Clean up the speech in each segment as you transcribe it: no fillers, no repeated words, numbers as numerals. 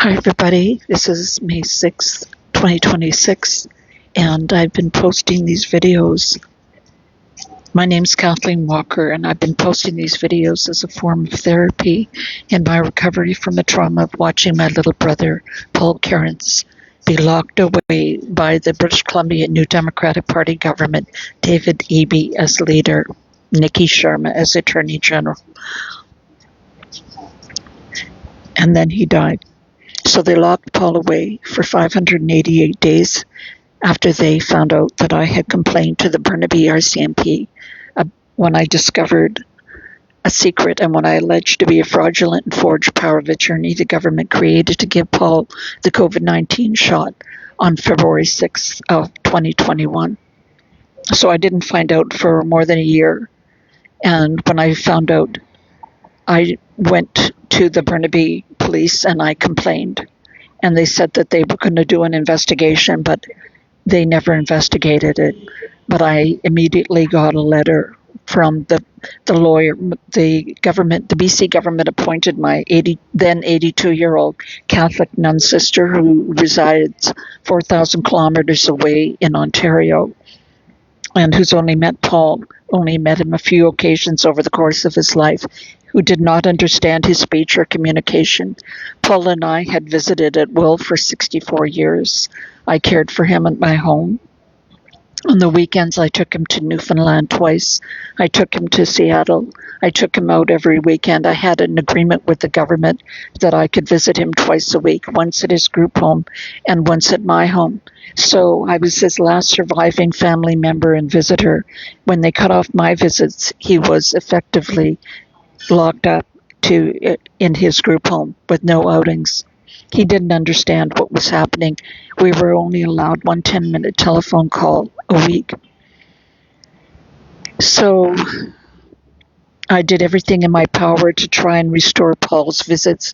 Hi, everybody. This is May 6th, 2026, and I've been posting these videos. My name's Kathleen Walker, and I've been posting these videos as a form of therapy in my recovery from the trauma of watching my little brother, Paul Cairns, be locked away by the British Columbia New Democratic Party government, David Eby as leader, Nikki Sharma as Attorney General. And then he died. So they locked Paul away for 588 days after they found out that I had complained to the Burnaby RCMP when I discovered a secret and when I alleged to be a fraudulent and forged power of attorney the government created to give Paul the COVID-19 shot on February 6th of 2021. So I didn't find out for more than a year. And when I found out, I went to the Burnaby police and I complained. And they said that they were going to do an investigation, but they never investigated it. But I immediately got a letter from the lawyer, the government, the BC government appointed my then 82-year-old Catholic nun sister who resides 4,000 kilometers away in Ontario and who's only met him a few occasions over the course of his life, who did not understand his speech or communication. Paul and I had visited at will for 64 years. I cared for him at my home. On the weekends, I took him to Newfoundland twice. I took him to Seattle. I took him out every weekend. I had an agreement with the government that I could visit him twice a week, once at his group home and once at my home. So I was his last surviving family member and visitor. When they cut off my visits, he was effectively locked up in his group home with no outings. He didn't understand what was happening. We were only allowed one 10-minute telephone call a week. So I did everything in my power to try and restore Paul's visits.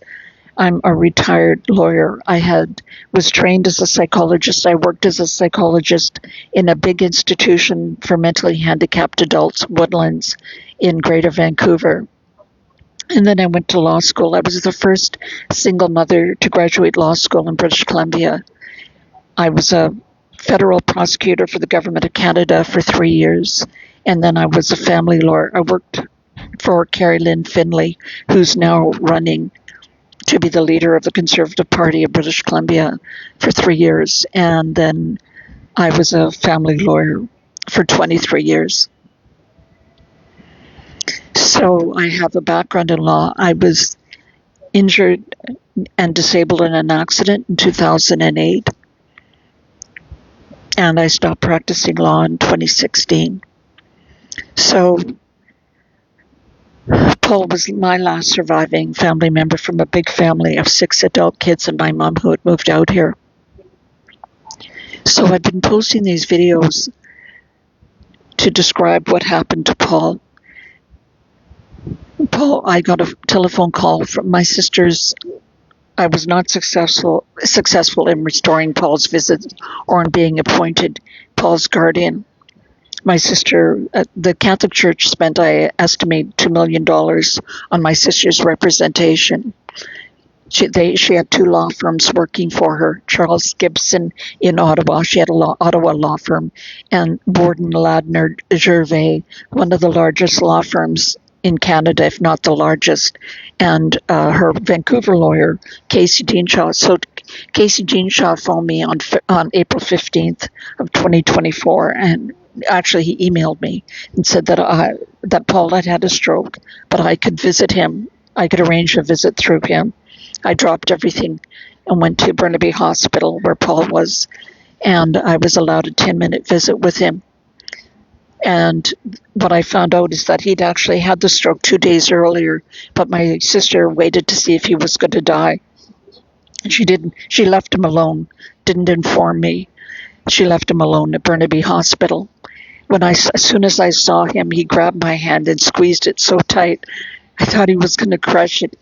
I'm a retired lawyer. I was trained as a psychologist. I worked as a psychologist in a big institution for mentally handicapped adults, Woodlands, in Greater Vancouver. And then I went to law school. I was the first single mother to graduate law school in British Columbia. I was a federal prosecutor for the Government of Canada for 3 years. And then I was a family lawyer. I worked for Carrie Lynn Finlay, who's now running to be the leader of the Conservative Party of British Columbia for 3 years. And then I was a family lawyer for 23 years. So I have a background in law. I was injured and disabled in an accident in 2008. And I stopped practicing law in 2016. So Paul was my last surviving family member from a big family of 6 adult kids and my mom who had moved out here. So I've been posting these videos to describe what happened to Paul. I got a telephone call from my sisters. I was not successful in restoring Paul's visits or in being appointed Paul's guardian. My sister, the Catholic Church spent, I estimate, $2 million on my sister's representation. She had 2 law firms working for her, Charles Gibson in Ottawa. She had an Ottawa law firm, and Borden Ladner Gervais, one of the largest law firms in Canada, if not the largest, and her Vancouver lawyer, Casey Deanshaw. So Casey Deanshaw phoned me on April 15th of 2024, and actually he emailed me and said that Paul had a stroke, but I could visit him. I could arrange a visit through him. I dropped everything and went to Burnaby Hospital where Paul was, and I was allowed a 10-minute visit with him. And what I found out is that he'd actually had the stroke 2 days earlier, but my sister waited to see if he was going to die. And she didn't. She left him alone, didn't inform me. She left him alone at Burnaby Hospital. As soon as I saw him, he grabbed my hand and squeezed it so tight, I thought he was going to crush it.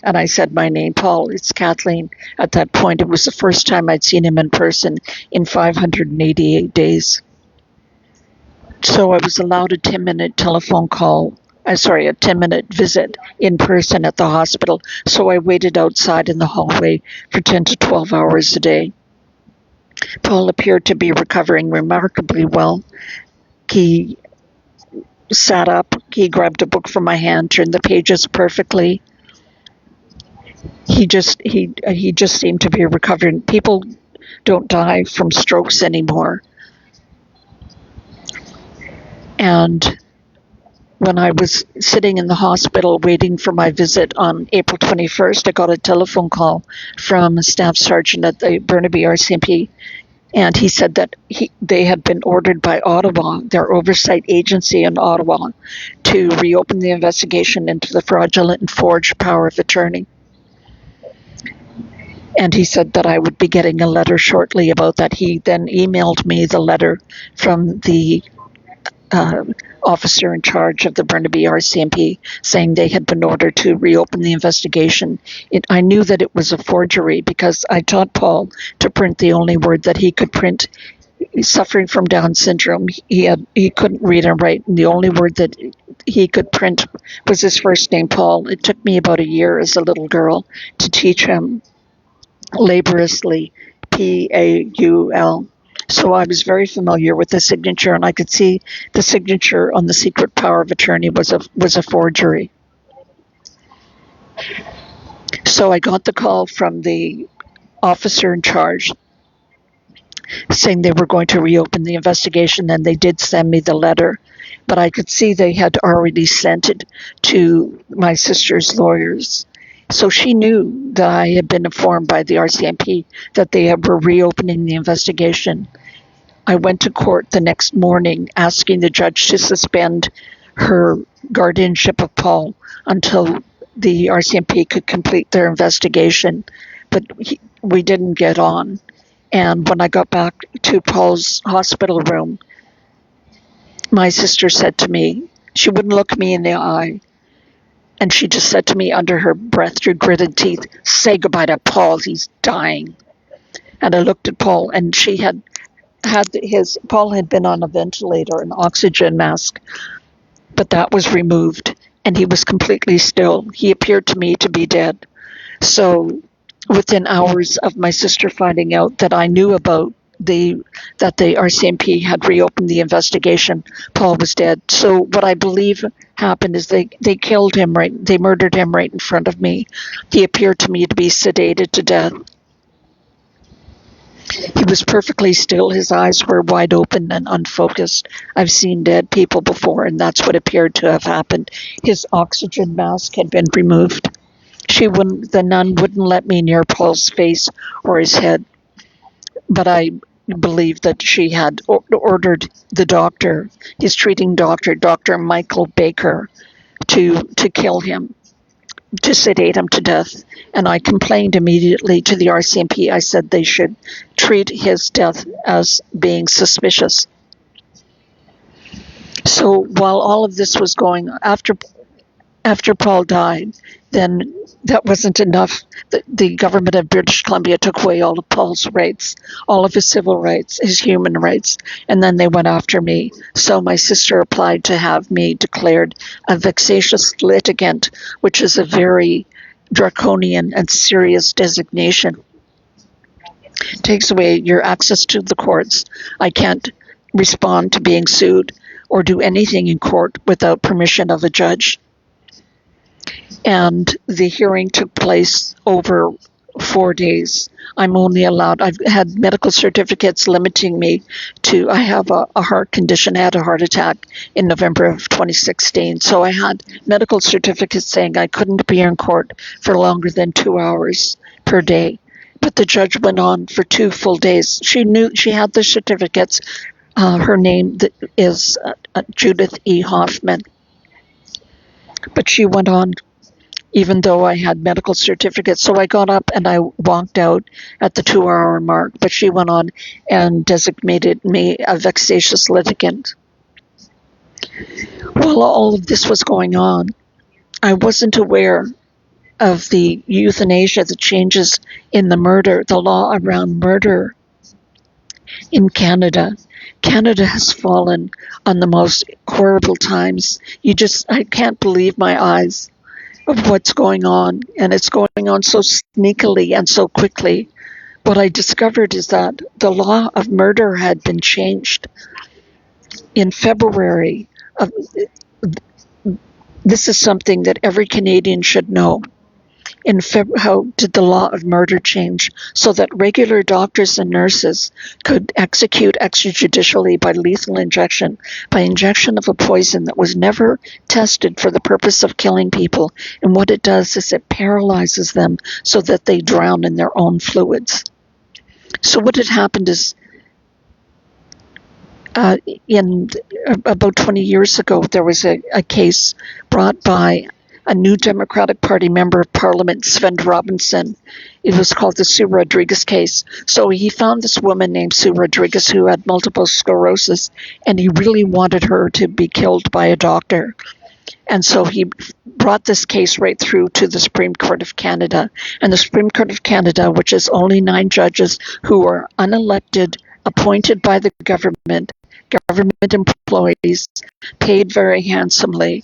And I said my name, Paul, it's Kathleen. At that point, it was the first time I'd seen him in person in 588 days. So I was allowed a 10-minute telephone call a 10-minute visit in person at the hospital. So I waited outside in the hallway for 10 to 12 hours a day. Paul appeared to be recovering remarkably well. He sat up, he grabbed a book from my hand, turned the pages perfectly. He just seemed to be recovering. People don't die from strokes anymore. And when I was sitting in the hospital waiting for my visit on April 21st, I got a telephone call from a staff sergeant at the Burnaby RCMP, and he said that they had been ordered by Ottawa, their oversight agency in Ottawa, to reopen the investigation into the fraudulent and forged power of attorney. And he said that I would be getting a letter shortly about that. He then emailed me the letter from the officer in charge of the Burnaby RCMP saying they had been ordered to reopen the investigation. I knew that it was a forgery because I taught Paul to print the only word that he could print. He's suffering from Down syndrome. He couldn't read and write, and the only word that he could print was his first name, Paul. It took me about a year as a little girl to teach him laboriously Paul. So I was very familiar with the signature, and I could see the signature on the secret power of attorney was a forgery. So I got the call from the officer in charge saying they were going to reopen the investigation, and they did send me the letter. But I could see they had already sent it to my sister's lawyers. So she knew that I had been informed by the RCMP that they were reopening the investigation. I went to court the next morning asking the judge to suspend her guardianship of Paul until the RCMP could complete their investigation. But we didn't get on. And when I got back to Paul's hospital room, my sister said to me, she wouldn't look me in the eye, and she just said to me under her breath through gritted teeth, "Say goodbye to Paul, he's dying." And I looked at Paul, and Paul had been on a ventilator, an oxygen mask, but that was removed, and he was completely still. He appeared to me to be dead. So within hours of my sister finding out that I knew about that the RCMP had reopened the investigation, Paul was dead. So what I believe happened is they killed him they murdered him right in front of me. He appeared to me to be sedated to death. He was perfectly still. His eyes were wide open and unfocused. I've seen dead people before, and that's what appeared to have happened. His oxygen mask had been removed. The nun wouldn't let me near Paul's face or his head, but I believe that she had ordered the doctor, his treating doctor, Dr. Michael Baker, to kill him, to sedate him to death. And I complained immediately to the RCMP. I said they should treat his death as being suspicious. So while all of this was going after Paul died, then that wasn't enough. The government of British Columbia took away all of Paul's rights, all of his civil rights, his human rights, and then they went after me. So my sister applied to have me declared a vexatious litigant, which is a very draconian and serious designation. It takes away your access to the courts. I can't respond to being sued or do anything in court without permission of a judge. And the hearing took place over 4 days. I'm only allowed, I've had medical certificates limiting me to, I have a heart condition. I had a heart attack in November of 2016. So I had medical certificates saying I couldn't be in court for longer than 2 hours per day. But the judge went on for 2 full days. She knew, she had the certificates. Her name is Judith E. Hoffman. But she went on even though I had medical certificates. So I got up and I walked out at the 2-hour mark, but she went on and designated me a vexatious litigant. While all of this was going on, I wasn't aware of the euthanasia, the changes in the law around murder in Canada. Canada has fallen on the most horrible times. I can't believe my eyes of what's going on, and it's going on so sneakily and so quickly. What I discovered is that the law of murder had been changed in February. Of, this is something that every Canadian should know. How did the law of murder change so that regular doctors and nurses could execute extrajudicially by lethal injection, by injection of a poison that was never tested for the purpose of killing people. And what it does is it paralyzes them so that they drown in their own fluids. So what had happened is in about 20 years ago, there was a case brought by a new Democratic Party member of Parliament, Sven Robinson. It was called the Sue Rodriguez case. So he found this woman named Sue Rodriguez who had multiple sclerosis, and he really wanted her to be killed by a doctor. And so he brought this case right through to the Supreme Court of Canada. And the Supreme Court of Canada, which is only 9 judges who are unelected, appointed by the government employees, paid very handsomely,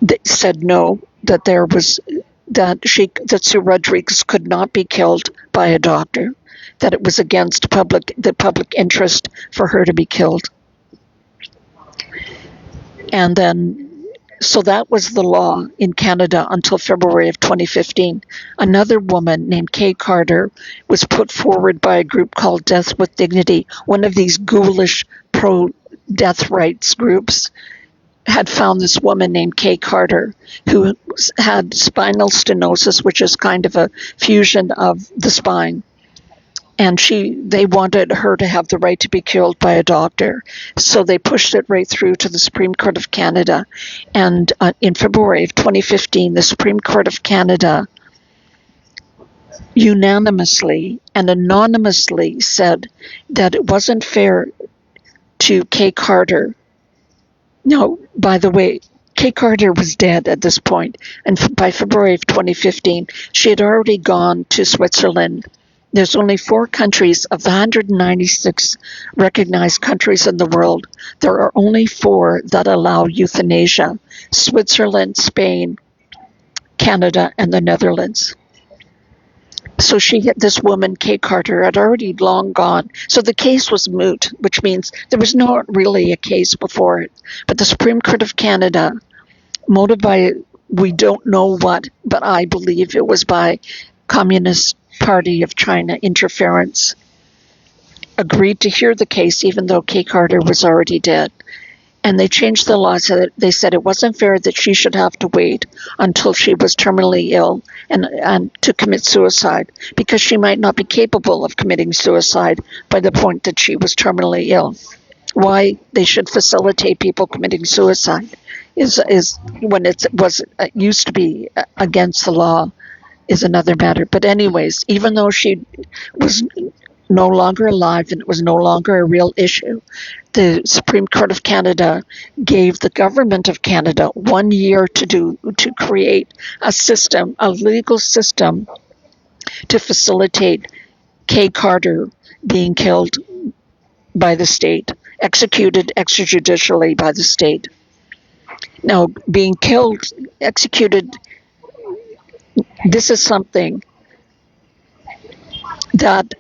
they said no, that that Sue Rodriguez could not be killed by a doctor, that it was against the public interest for her to be killed. And then, so that was the law in Canada until February of 2015. Another woman named Kay Carter was put forward by a group called Death with Dignity, one of these ghoulish pro-death rights groups. Had found this woman named Kay Carter who had spinal stenosis, which is kind of a fusion of the spine. And they wanted her to have the right to be killed by a doctor. So they pushed it right through to the Supreme Court of Canada. And in February of 2015, the Supreme Court of Canada unanimously and anonymously said that it wasn't fair to Kay Carter. No, by the way, Kay Carter was dead at this point, and by February of 2015, she had already gone to Switzerland. There's only 4 countries of the 196 recognized countries in the world. There are only 4 that allow euthanasia: Switzerland, Spain, Canada, and the Netherlands. So this woman, Kay Carter, had already long gone. So the case was moot, which means there was not really a case before it. But the Supreme Court of Canada, motivated by, we don't know what, but I believe it was by Communist Party of China interference, agreed to hear the case even though Kay Carter was already dead. And they changed the law so that they said it wasn't fair that she should have to wait until she was terminally ill and to commit suicide, because she might not be capable of committing suicide by the point that she was terminally ill. Why they should facilitate people committing suicide is when it used to be against the law is another matter. But anyways, even though she was no longer alive and it was no longer a real issue, the Supreme Court of Canada gave the government of Canada 1 year to create a legal system to facilitate Kay Carter being killed by the state, executed extrajudicially by the state. Now, being executed, this is something that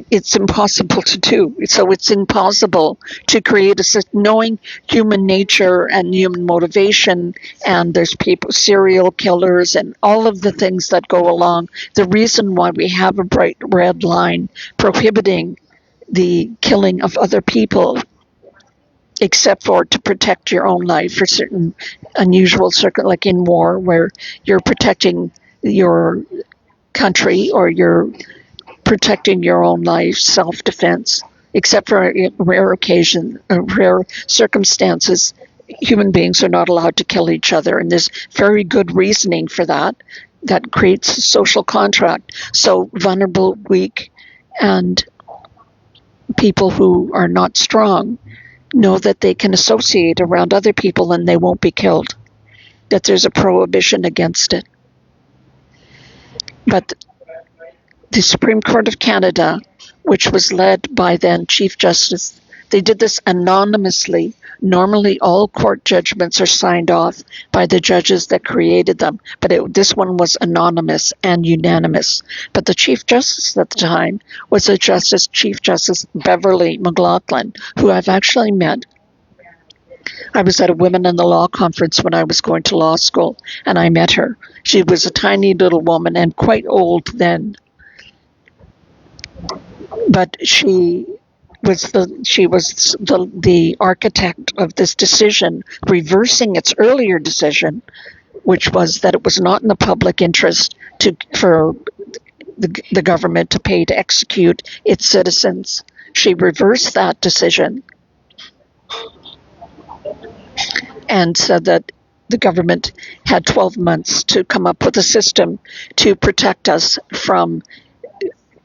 it's impossible to do. So it's impossible to create a system, knowing human nature and human motivation, and there's serial killers and all of the things that go along. The reason why we have a bright red line prohibiting the killing of other people, except for to protect your own life for certain unusual like in war, where you're protecting your country or you're protecting your own life, self-defense, except for rare circumstances, human beings are not allowed to kill each other. And there's very good reasoning for that creates a social contract. So vulnerable, weak, and people who are not strong know that they can associate around other people and they won't be killed, that there's a prohibition against it. But the Supreme Court of Canada which was led by then Chief Justice. They did this anonymously. Normally, all court judgments are signed off by the judges that created them, but this one was anonymous and unanimous. But the Chief Justice at the time was Chief Justice Beverly McLaughlin, who I've actually met. I was at a Women in the Law conference when I was going to law school, and I met her. She was a tiny little woman and quite old then. But she was the architect of this decision, reversing its earlier decision, which was that it was not in the public interest for the government to pay to execute its citizens. She reversed that decision and said that the government had 12 months to come up with a system to protect us from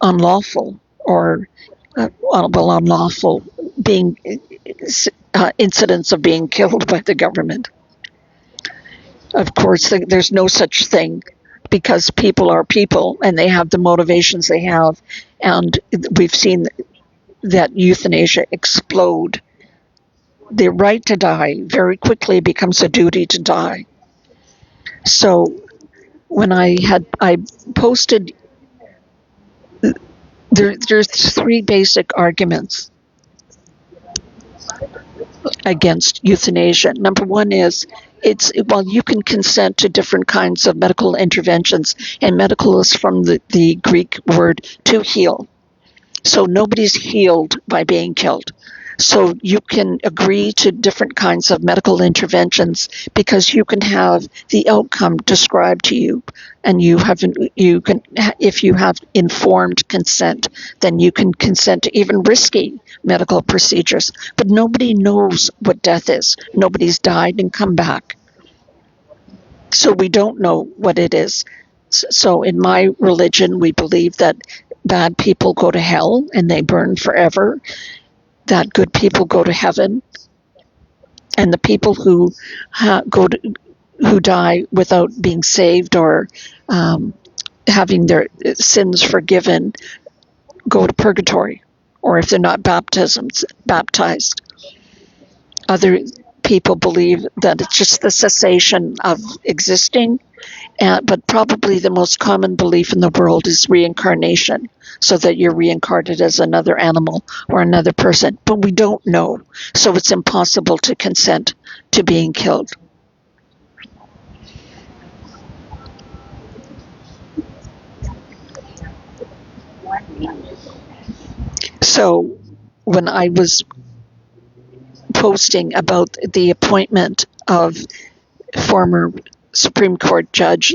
unlawful or unlawful being incidents of being killed by the government. Of course, there's no such thing, because people are people and they have the motivations they have, and we've seen that euthanasia explode. The right to die very quickly becomes a duty to die. So when I posted, there's three basic arguments against euthanasia. Number one is, you can consent to different kinds of medical interventions, and medical is from the Greek word to heal. So nobody's healed by being killed. So you can agree to different kinds of medical interventions because you can have the outcome described to you, and if you have informed consent, then you can consent to even risky medical procedures. But nobody knows what death is. Nobody's died and come back. So we don't know what it is. So in my religion, we believe that bad people go to hell and they burn forever, that good people go to heaven, and the people who die without being saved or having their sins forgiven go to purgatory, or if they're not baptized. Other people believe that it's just the cessation of existing, but probably the most common belief in the world is reincarnation, so that you're reincarnated as another animal or another person. But we don't know, so it's impossible to consent to being killed. So when I was posting about the appointment of former Supreme Court Judge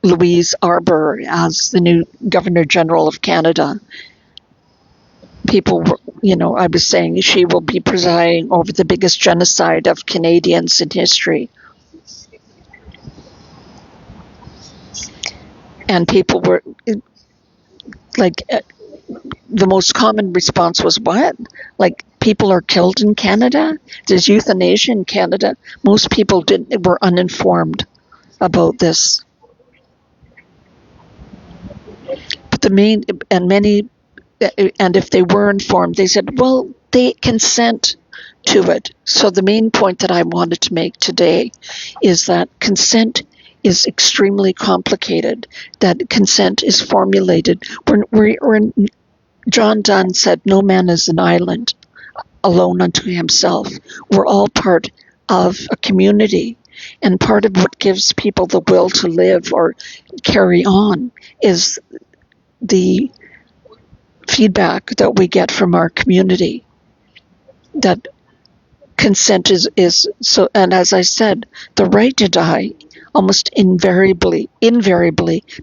Louise Arbour as the new Governor General of Canada, people were, I was saying she will be presiding over the biggest genocide of Canadians in history. And people were like, the most common response was, what? Like, people are killed in Canada? There's euthanasia in Canada? Most people were uninformed about this. But and if they were informed, they said, well, they consent to it. So the main point that I wanted to make today is that consent is extremely complicated, that consent is formulated. John Donne said, no man is an island alone unto himself. We're all part of a community. And part of what gives people the will to live or carry on is the feedback that we get from our community. That consent is so, and as I said, the right to die almost invariably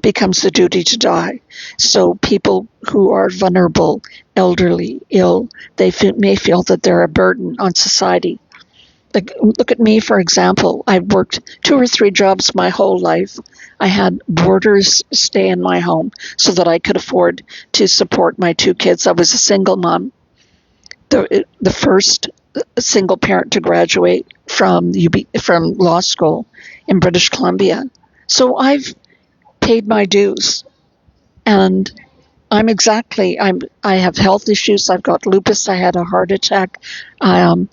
becomes the duty to die. So people who are vulnerable, elderly, ill, they may feel that they're a burden on society. Like, look at me, for example. I've worked 2 or 3 jobs my whole life. I had boarders stay in my home so that I could afford to support my 2 kids. I was a single mom, the first single parent to graduate from law school in British Columbia. So I've paid my dues, and I have health issues. I've got lupus. I had a heart attack. Um,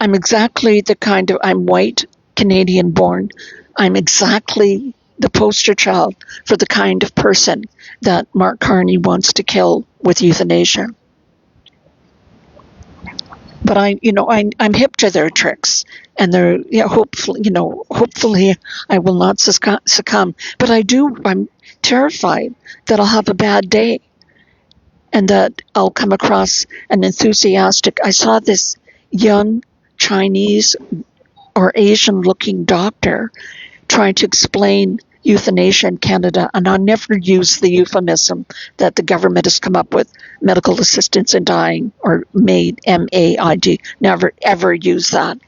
I'm exactly the kind of, I'm white, Canadian born. I'm exactly the poster child for the kind of person that Mark Carney wants to kill with euthanasia. But I'm hip to their tricks, and they're, hopefully I will not succumb. But I'm terrified that I'll have a bad day, and that I'll come across an enthusiastic. I saw this young Chinese or Asian looking doctor trying to explain euthanasia in Canada, and I never use the euphemism that the government has come up with, medical assistance in dying, or MAiD, MAiD. Never ever use that.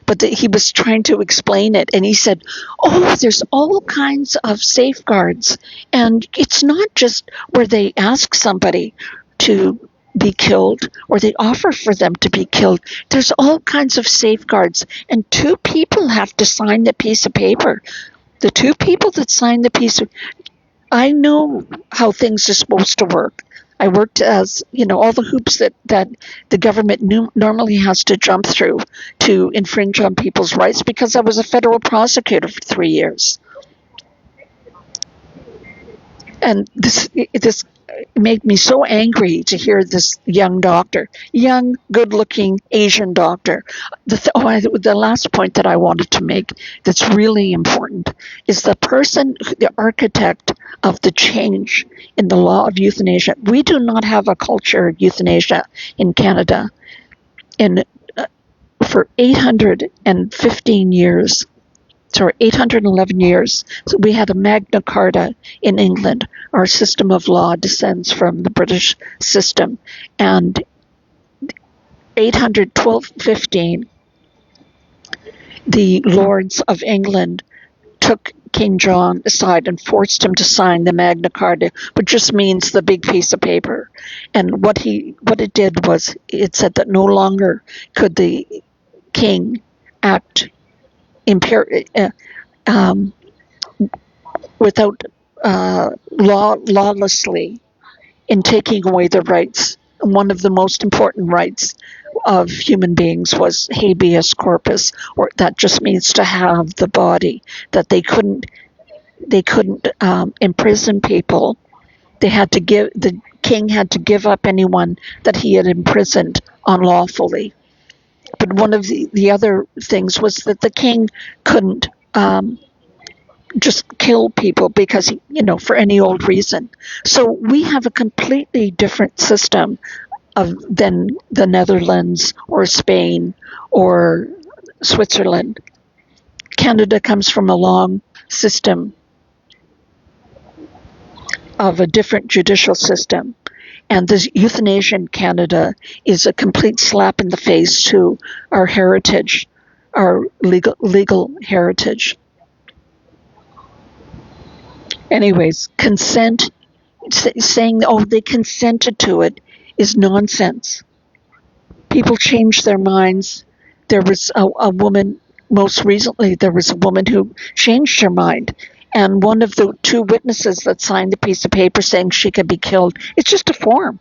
But he was trying to explain it, and he said, "Oh, there's all kinds of safeguards, and it's not just where they ask somebody to be killed or they offer for them to be killed. There's all kinds of safeguards, and two people have to sign the piece of paper. The two people that sign the piece of, I know how things are supposed to work. I worked as, all the hoops that the government normally has to jump through to infringe on people's rights, because I was a federal prosecutor for 3 years. And this made me so angry to hear this young doctor, young, good-looking Asian doctor. The last point that I wanted to make that's really important is the architect of the change in the law of euthanasia. We do not have a culture of euthanasia in Canada. For 811 years, so we had a Magna Carta in England. Our system of law descends from the British system. And 812-15, the Lords of England took King John aside and forced him to sign the Magna Carta, which just means the big piece of paper. And what it did was, it said that no longer could the king act without lawlessly in taking away the rights. One of the most important rights of human beings was habeas corpus, or that just means to have the body. That they couldn't imprison people. The king had to give up anyone that he had imprisoned unlawfully. But one of the other things was that the king couldn't just kill people because, for any old reason. So we have a completely different system than the Netherlands or Spain or Switzerland. Canada comes from a long system of a different judicial system. And this euthanasia in Canada is a complete slap in the face to our heritage, our legal heritage. Anyways, consent, saying, they consented to it, is nonsense. People change their minds. There was a woman, most recently, there was a woman who changed her mind. And one of the two witnesses that signed the piece of paper saying she could be killed, it's just a form.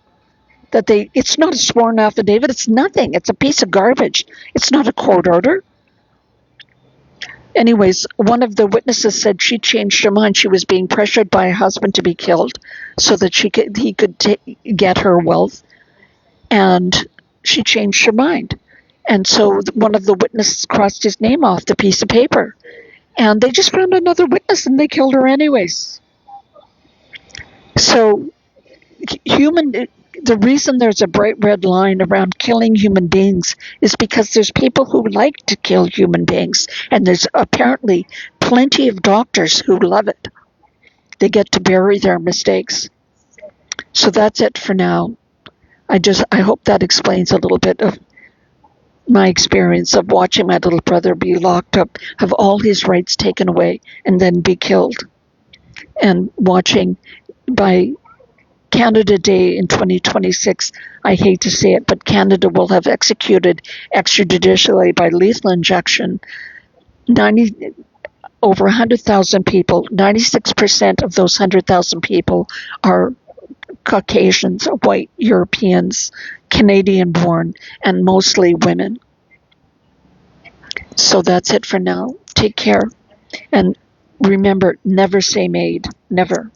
It's not a sworn affidavit, it's nothing. It's a piece of garbage. It's not a court order. Anyways, one of the witnesses said she changed her mind. She was being pressured by her husband to be killed so that he could get her wealth, and she changed her mind. And so one of the witnesses crossed his name off the piece of paper, and they just found another witness and they killed her anyways. So the reason there's a bright red line around killing human beings is because there's people who like to kill human beings, and there's apparently plenty of doctors who love it. They get to bury their mistakes. So that's it for now. I hope that explains a little bit of my experience of watching my little brother be locked up, have all his rights taken away, and then be killed. And watching by Canada Day in 2026, I hate to say it, but Canada will have executed extrajudicially by lethal injection over 100,000 people. 96% of those 100,000 people are Caucasians, white Europeans, Canadian born, and mostly women. So that's it for now. Take care. And remember, never say MAiD. Never.